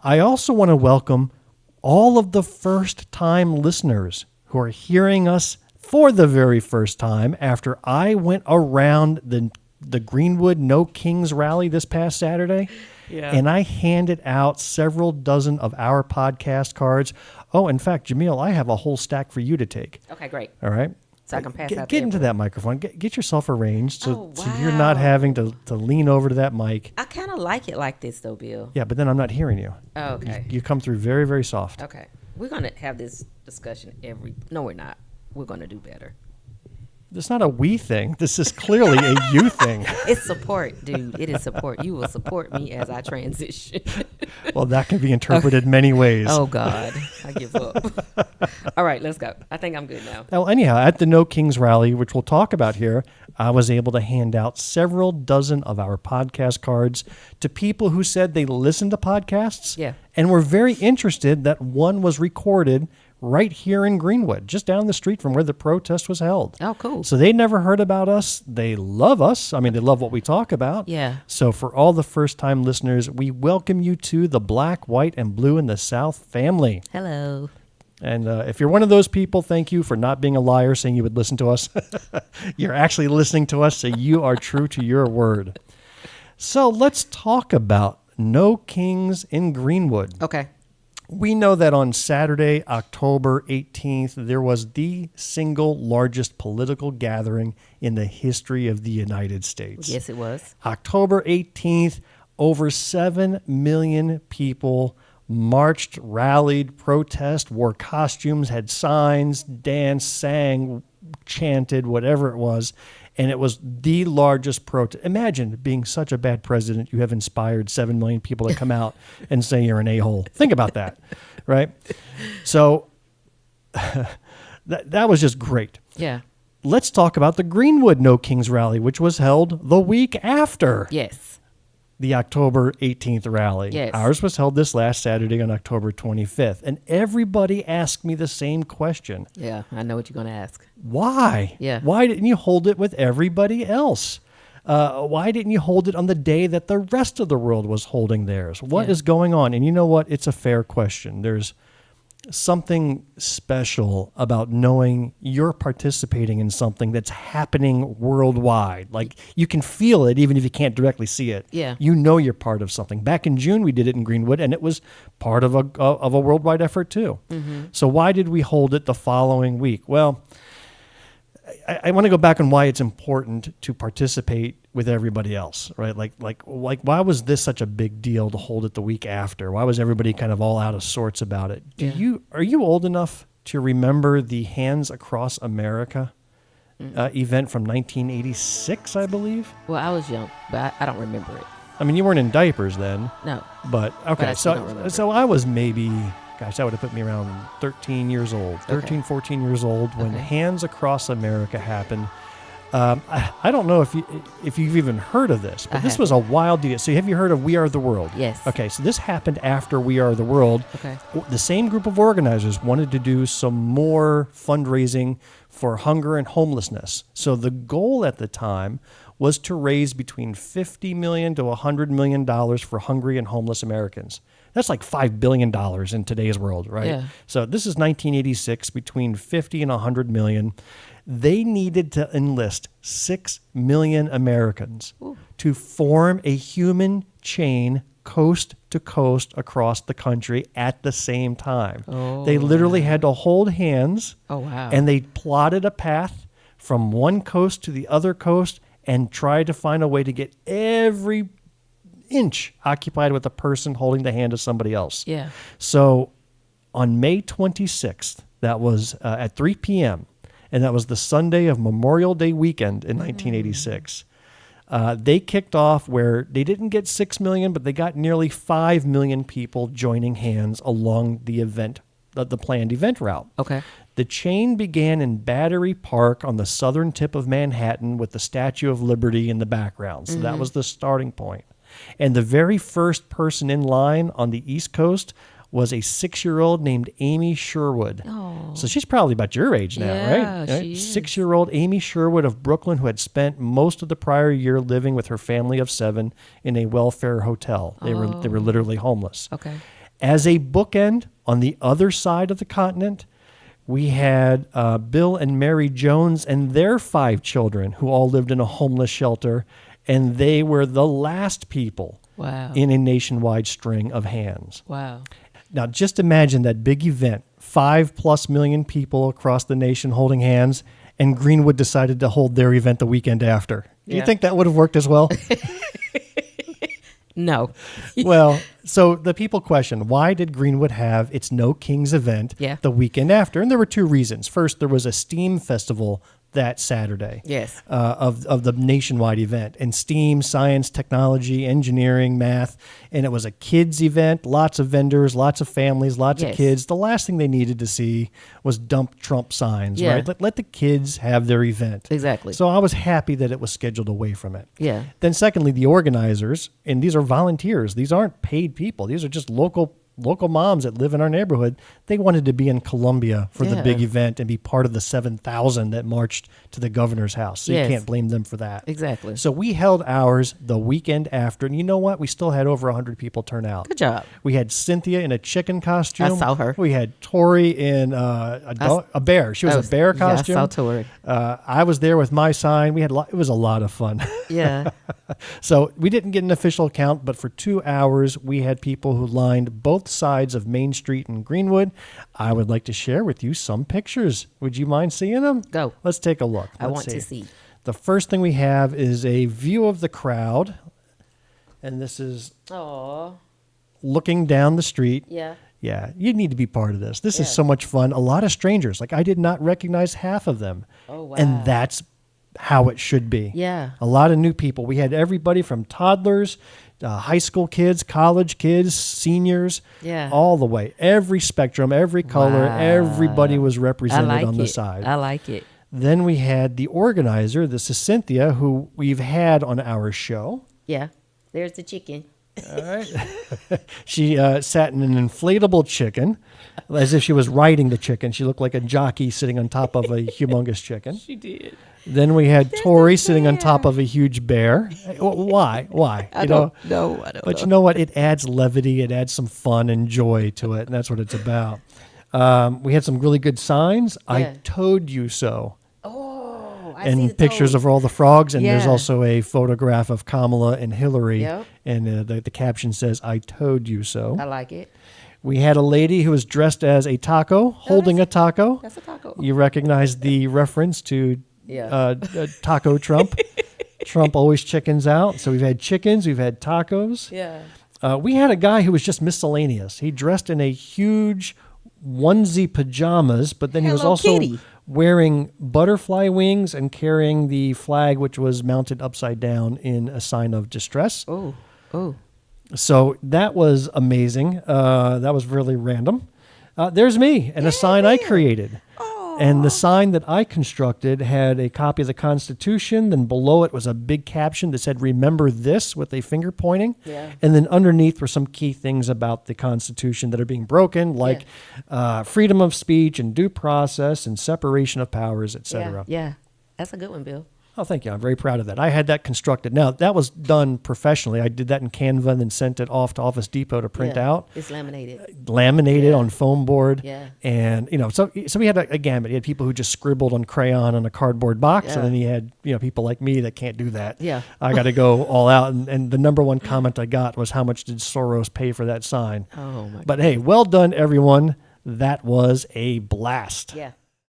I also want to welcome all of the first-time listeners who are hearing us for the very first time after I went around the Greenwood No Kings rally this past Saturday. Yeah. And I handed out several dozen of our podcast cards. Oh, in fact, Jamil, I have a whole stack for you to take. Okay, great. All right? So I can pass out. Get into that microphone. Get yourself arranged so you're wow. not having to lean over to that mic. I kind of like it like this, though, Bill. Yeah, but then I'm not hearing you. Oh, okay. You come through very, very soft. Okay. We're going to have this discussion No, we're not. We're going to do better. It's not a we thing. This is clearly a you thing. It's support, dude. It is support. You will support me as I transition. Well, that can be interpreted many ways. Oh, God. I give up. All right, let's go. I think I'm good now. Well, anyhow, at the No Kings rally, which we'll talk about here, I was able to hand out several dozen of our podcast cards to people who said they listened to podcasts and were very interested that one was recorded right here in Greenwood, just down the street from where the protest was held. Oh, cool. So they never heard about us. They love us. I mean, they love what we talk about. Yeah. So for all the first-time listeners, we welcome you to the Black, White, and Blue in the South family. Hello. And if you're one of those people, thank you for not being a liar saying you would listen to us. You're actually listening to us, so you are true to your word. So let's talk about No Kings in Greenwood. Okay. We know that on Saturday, October 18th, there was the single largest political gathering in the history of the United States. Yes, it was. October 18th, over 7 million people marched, rallied, protest, wore costumes, had signs, danced, sang, chanted, whatever it was. And it was the largest protest. Imagine being such a bad president, you have inspired 7 million people to come out and say you're an a-hole. Think about that, right? So that was just great. Yeah. Let's talk about the Greenwood No Kings rally, which was held the week after. Yes. The October 18th rally. Yes. Ours was held this last Saturday on October 25th. And everybody asked me the same question. Yeah, I know what you're going to ask. Why? Yeah. Why didn't you hold it with everybody else? Why didn't you hold it on the day that the rest of the world was holding theirs? What is going on? And you know what? It's a fair question. There's something special about knowing you're participating in something that's happening worldwide. Like you can feel it even if you can't directly see it. Yeah. You know you're part of something. Back in June, we did it in Greenwood, and it was part of a worldwide effort too. Mm-hmm. So why did we hold it the following week? Well, I want to go back on why it's important to participate with everybody else, right? Like why was this such a big deal to hold it the week after? Why was everybody kind of all out of sorts about it? Are you old enough to remember the Hands Across America event from 1986, I believe? Well, I was young, but I don't remember it. I mean, you weren't in diapers then. No. But okay, But I still don't remember. so I was maybe, gosh, that would have put me around 13 years old, 14 years old when Hands Across America happened. I don't know if you've even heard of this, but this was a wild deal. So have you heard of We Are the World? Yes. Okay, so this happened after We Are the World. Okay. The same group of organizers wanted to do some more fundraising for hunger and homelessness. So the goal at the time was to raise between $50 million to $100 million for hungry and homeless Americans. That's like $5 billion in today's world, right? Yeah. So this is 1986, between 50 and 100 million. They needed to enlist 6 million Americans to form a human chain coast to coast across the country at the same time. Oh, they literally had to hold hands. Oh, wow. And they plotted a path from one coast to the other coast and tried to find a way to get every inch occupied with a person holding the hand of somebody else. Yeah. So on May 26th, that was at 3 p.m., and that was the Sunday of Memorial Day weekend in 1986. They kicked off where they didn't get 6 million, but they got nearly 5 million people joining hands along the event, the planned event route. Okay. The chain began in Battery Park on the southern tip of Manhattan with the Statue of Liberty in the background. So that was the starting point. And the very first person in line on the East Coast was a 6-year-old named Amy Sherwood. Oh. So she's probably about your age now, Yeah, right? she is. 6-year-old Amy Sherwood of Brooklyn, who had spent most of the prior year living with her family of 7 in a welfare hotel. They were literally homeless. Okay. As a bookend, on the other side of the continent, we had Bill and Mary Jones and their 5 children who all lived in a homeless shelter, and they were the last people Wow. in a nationwide string of hands. Wow. Now, just imagine that big event, 5+ million people across the nation holding hands, and Greenwood decided to hold their event the weekend after. Do you Yeah. think that would have worked as well? No. Well, so the people question, why did Greenwood have its No Kings event Yeah. the weekend after? And there were 2 reasons. First, there was a STEAM festival that Saturday Yes. of the nationwide event. And STEAM, science, technology, engineering, math. And it was a kids event, lots of vendors, lots of families, lots of Yes. kids. The last thing they needed to see was dump Trump signs, Yeah. right? Let the kids have their event. Exactly. So I was happy that it was scheduled away from it. Yeah. Then secondly, the organizers, and these are volunteers. These aren't paid people. These are just local moms that live in our neighborhood. They wanted to be in Columbia for the Yeah. big event and be part of the 7,000 that marched to the governor's house. So Yes. you can't blame them for that. Exactly. So we held ours the weekend after, and you know what? We still had over 100 people turn out. Good job. We had Cynthia in a chicken costume. I saw her. We had Tori in a bear. She was a bear costume. Yeah, I saw Tori. I was there with my sign. We had it was a lot of fun. Yeah. So we didn't get an official count, but for 2 hours, we had people who lined both sides of Main Street in Greenwood. I would like to share with you some pictures. Would you mind seeing them? Go. Let's take a look. I Let's want to see. The first thing we have is a view of the crowd, and this is Oh. looking down the street. Yeah. Yeah, you need to be part of this. This is Yeah. so much fun. A lot of strangers. Like, I did not recognize half of them. Oh, wow. And that's how it should be. Yeah. A lot of new people. We had everybody from toddlers, high school kids, college kids, seniors, Yeah. all the way. Every spectrum, every color, Wow. everybody was I represented like on the it. side. I like it. Then we had the organizer. This is Cynthia, who we've had on our show. Yeah. There's the chicken. All right. She sat in an inflatable chicken, as if she was riding the chicken. She looked like a jockey sitting on top of a humongous chicken. She did. Then we had Tori sitting on top of a huge bear. Why? I don't know. But you know what? It adds levity. It adds some fun and joy to it, and that's what it's about. We had some really good signs. Yeah. I told you so. Oh, I see the And pictures toad. of all the frogs, and there's Yeah. also a photograph of Kamala and Hillary, Yep. and the caption says, "I told you so." I like it. We had a lady who was dressed as a taco, holding a taco. That's a taco. You recognize the reference to Yeah. Taco Trump. Trump always chickens out. So we've had chickens, we've had tacos. Yeah. We had a guy who was just miscellaneous. He dressed in a huge onesie pajamas, but then he was Hello also Kitty. wearing butterfly wings and carrying the flag, which was mounted upside down in a sign of distress. Oh. Oh. So that was amazing. That was really random. There's me and a sign I created. And the sign that I constructed had a copy of the Constitution. Then below it was a big caption that said, "Remember this," with a finger pointing. Yeah. And then underneath were some key things about the Constitution that are being broken, like freedom of speech and due process and separation of powers, etc. Yeah. That's a good one, Bill. Oh, thank you. I'm very proud of that. I had that constructed. Now, that was done professionally. I did that in Canva and then sent it off to Office Depot to print Yeah. out. It's laminated. Laminated Yeah. on foam board. Yeah. And, so we had a gamut. You had people who just scribbled on crayon on a cardboard box. Yeah. And then you had, people like me that can't do that. Yeah. I got to go all out. And the number one comment I got was, "How much did Soros pay for that sign?" Oh, my But hey, well done, everyone. That was a blast. Yeah.